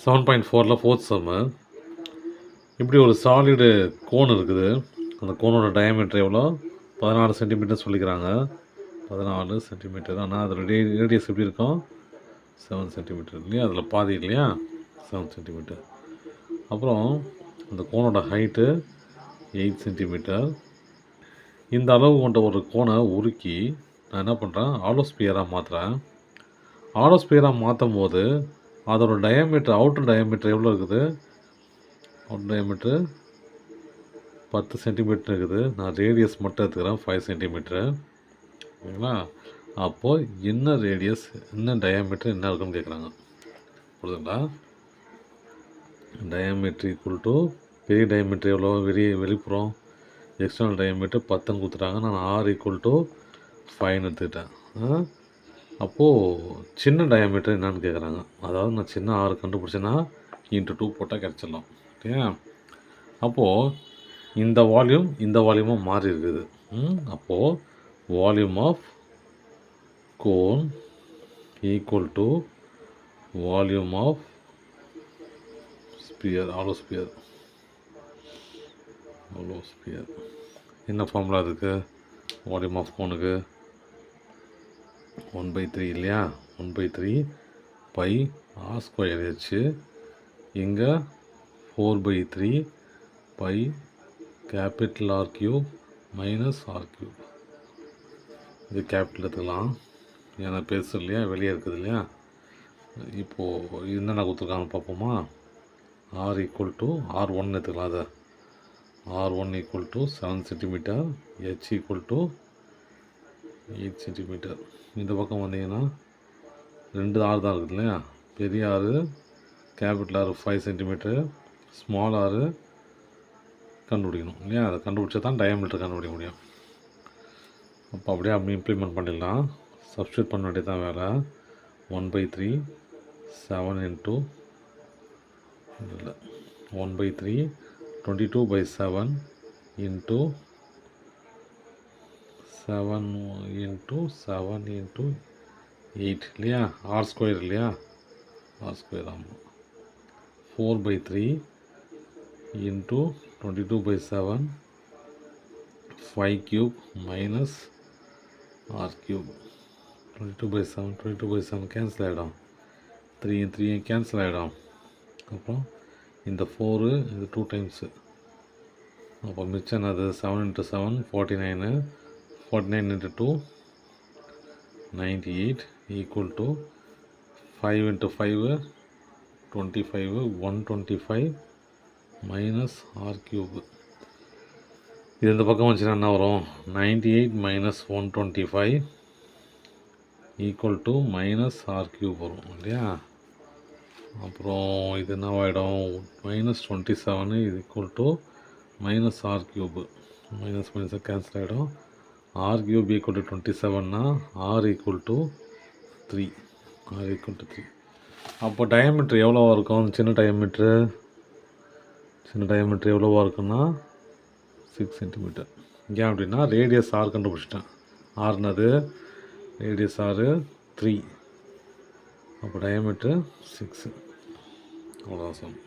7.4ல் fourth சம்மு. இப்படி ஒரு solid cone இருக்குது. அந்த கோனோட டயாமீட்டர் எவ்வளோ? 14 சென்டிமீட்டர் சொல்லிக்கிறாங்க. 14 சென்டிமீட்டர். ஆனால் அதோட ரேடியஸ் எப்படி இருக்கும்? 7 சென்டிமீட்டர் இல்லையா? அதில் பாதி இல்லையா? 7 சென்டிமீட்டர். அப்புறம் அந்த கோனோட ஹைட்டு 8 சென்டிமீட்டர். இந்த அளவு கொண்ட ஒரு கோனை உருக்கி நான் என்ன பண்ணுறேன்? ஆலோஸ்பியராக மாற்றுறேன். ஆலோஸ்பியராக மாற்றும் போது அதோட டயாமீட்டர், அவுட்டர் டயாமீட்டர் எவ்வளோ இருக்குது? அவுட்டர் டயாமீட்ரு 10 சென்டிமீட்டர் இருக்குது. நான் ரேடியஸ் மட்டும் எடுத்துக்கிறேன் 5 சென்டிமீட்ரு. ஓகேங்களா? அப்போது என்ன ரேடியஸ், என்ன டயாமீட்டர் என்ன இருக்குன்னு கேட்குறாங்க. புரியுதுங்களா? டயாமீட்டர் ஈக்குவல் டு பெரிய டயாமீட்டர் எவ்வளோ? வெளிப்புறம் எக்ஸ்டர்னல் டயாமீட்டர் 10ன்னு கொடுத்துட்டாங்க. நான் R ஈக்குவல் டு 5ன்னு எடுத்துக்கிட்டேன். அப்போது சின்ன டயாமீட்டர் என்னான்னு கேட்குறாங்க. அதாவது நான் சின்ன R கண்டுபிடிச்சேன்னா இன்ட்டு 2 போட்டால் கிடச்சிடலாம். ஓகே. அப்போது இந்த வால்யூமும் மாறி இருக்குது. அப்போது volume of cone equal to volume of sphere, ஆலோஸ்பியர். என்ன ஃபார்முலா இருக்குது வால்யூம் ஆஃப் கோனுக்கு? 1/3 இல்லையா? 1/3 பை ஆர் ஸ்கொயர் ஹெச். இங்கே 4/3 pi capital R cube minus R cube. இது கேபிட்டல் எடுத்துக்கலாம், ஏன்னா பெருசு இல்லையா, வெளியே இருக்குது இல்லையா. இப்போது என்னென்ன கொடுத்துருக்காங்கன்னு பார்ப்போமா? ஆர் ஈக்குவல் டு R1 எடுத்துக்கலாம். அதை R1 equal to 7 centimetre, H equal to 8 centimetre. இந்த பக்கம் வந்தீங்கன்னா 2 R தான் இருக்குது இல்லையா. பெரிய ஆறு கேபிட்டல் ஆர் 5 சென்டிமீட்டர், ஸ்மால் ஆறு கண்டுபிடிக்கணும் இல்லையா. அதை கண்டுபிடிச்சா தான் டயாமீட்டர் கண்டுபிடிக்க முடியும். அப்போ அப்படி இம்ப்ளிமெண்ட் பண்ணிடலாம். சப்ஸ்டியூட் பண்ண வேண்டியது தான் வேலை. 1/3 7 இன்ட்டு இல்லை 1/3 22/7 இன்ட்டு 7 இன்ட்டு 7 இன்ட்டு 8 இல்லையா. ஆர் ஸ்கொயர் இல்லையா, ஆர் ஸ்கொயர். ஆமாம். 4/3 into 22/7 5 cube minus R cube. 22/7 cancel ஆகிடும். 3 கேன்சல் ஆகிடும். அப்புறம் இந்த 4 இது 2 டைம்ஸு. அப்போ மிச்சம் என்னது? 7 into 7 49. 49 into 2 98 equal to 5 into 5 25. 125 minus R cube. இது இந்த பக்கம் வச்சுன்னா என்ன வரும்? 98 minus 125 equal to minus R cube வரும் இல்லையா. அப்புறம் இது என்ன ஆகிடும்? மைனஸ் 27 இது equal to minus r cube. Minus cancel ஆகிடும். ஆர் கியூப் ஈக்குவல் டு 27னா r equal to 3. R equal to 3. அப்போ டயாமீட்ரு எவ்வளோவா இருக்கும்? சின்ன டயாமீட்ரு எவ்வளோவா இருக்குன்னா 6 சென்டிமீட்டர். ஏன் அப்படின்னா ரேடியஸ் ஆர் கண்டுபிடிச்சிட்டேன். ஆர்னது ரேடியஸ் ஆர் 3. அப்போ டயாமீட்ரு 6. அவ்வளோதான் சார்.